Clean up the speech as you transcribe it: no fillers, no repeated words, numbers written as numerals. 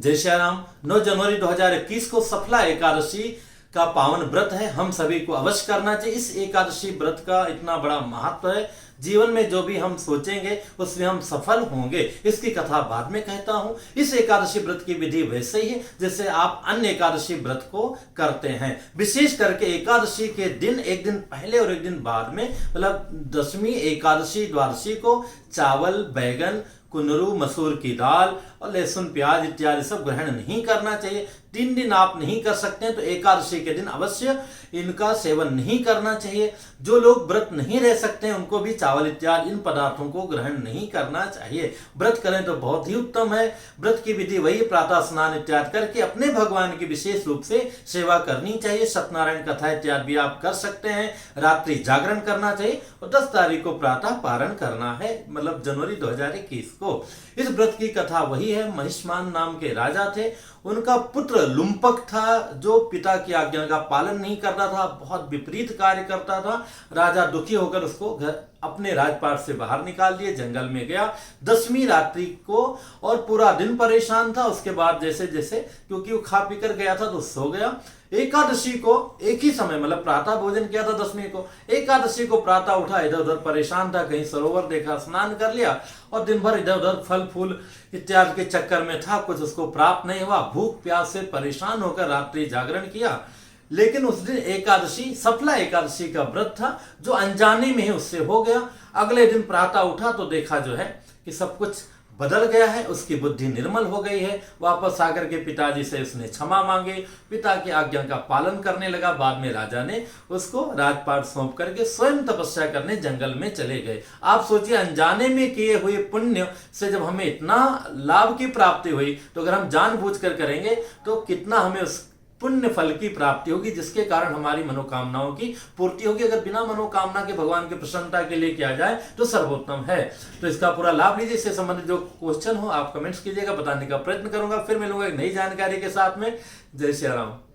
जय श्री राम। 9 जनवरी 2021 को सफला एकादशी का पावन व्रत है। हम सभी को अवश्य करना चाहिए। इस एकादशी व्रत का इतना बड़ा महत्व है। जीवन में जो भी हम सोचेंगे उसमें हम सफल होंगे। इसकी कथा बाद में कहता हूं। इस एकादशी व्रत की विधि वैसे ही है जैसे आप अन्य एकादशी व्रत को करते हैं। विशेष करके एकादशी के दिन एक दिन पहले और एक दिन बाद में, मतलब दशमी, एकादशी, द्वादशी को चावल, बैगन, कुंदरू, मसूर की दाल और लहसुन, प्याज इत्यादि सब ग्रहण नहीं करना चाहिए। 3 दिन आप नहीं कर सकते हैं तो एकादशी के दिन अवश्य इनका सेवन नहीं करना चाहिए। जो लोग व्रत नहीं रह सकते हैं उनको भी चावल इत्यादि इन पदार्थों को ग्रहण नहीं करना चाहिए। व्रत करें तो बहुत ही उत्तम है। व्रत की विधि वही, प्रातः स्नान इत्यादि करके अपने भगवान की विशेष रूप से सेवा करनी चाहिए। सत्यनारायण कथा इत्यादि भी आप कर सकते हैं। रात्रि जागरण करना चाहिए और 10 तारीख को प्रातः पारण करना है, मतलब जनवरी 2021 को। इस व्रत की कथा वही है। महिष्मान नाम के राजा थे। उनका पुत्र लुम्पक था जो पिता की आज्ञा का पालन नहीं करता था, बहुत विपरीत कार्य करता था। राजा दुखी होकर उसको घर अपने राजपाट से बाहर निकाल दिए, जंगल में गया 10वीं रात्रि को और पूरा दिन परेशान था। उसके बाद जैसे जैसे, क्योंकि वो खा पी कर गया था तो सो गया। एकादशी को एक ही समय, मतलब प्रातः भोजन किया था 10वीं को, एकादशी को प्रातः उठा, इधर उधर परेशान था, कहीं सरोवर देखा, स्नान कर लिया और दिन भर इधर उधर फल फूल इत्यादि के चक्कर में था, कुछ उसको प्राप्त नहीं हुआ। भूख प्यास से परेशान होकर रात्रि जागरण किया। लेकिन उस दिन एकादशी, सफला एकादशी का व्रत था जो अनजाने में ही उससे हो गया। अगले दिन प्रातः उठा तो देखा जो है कि सब कुछ बदल गया है। उसकी बुद्धि निर्मल हो गई है। वापस आकर के पिताजी से उसने क्षमा मांगे, पिता की आज्ञा का पालन करने लगा। बाद में राजा ने उसको राजपाट सौंप करके स्वयं तपस्या करने जंगल में चले गए। आप सोचिए, अनजाने में किए हुए पुण्य से जब हमें इतना लाभ की प्राप्ति हुई तो अगर हम जानबूझकर करेंगे तो कितना हमें उस पुण्य फल की प्राप्ति होगी, जिसके कारण हमारी मनोकामनाओं की पूर्ति होगी। अगर बिना मनोकामना के भगवान की प्रसन्नता के लिए किया जाए तो सर्वोत्तम है। तो इसका पूरा लाभ लीजिए। इससे संबंधित जो क्वेश्चन हो आप कमेंट्स कीजिएगा, बताने का प्रयत्न करूंगा। फिर मिलूंगा एक नई जानकारी के साथ में। जय श्री राम।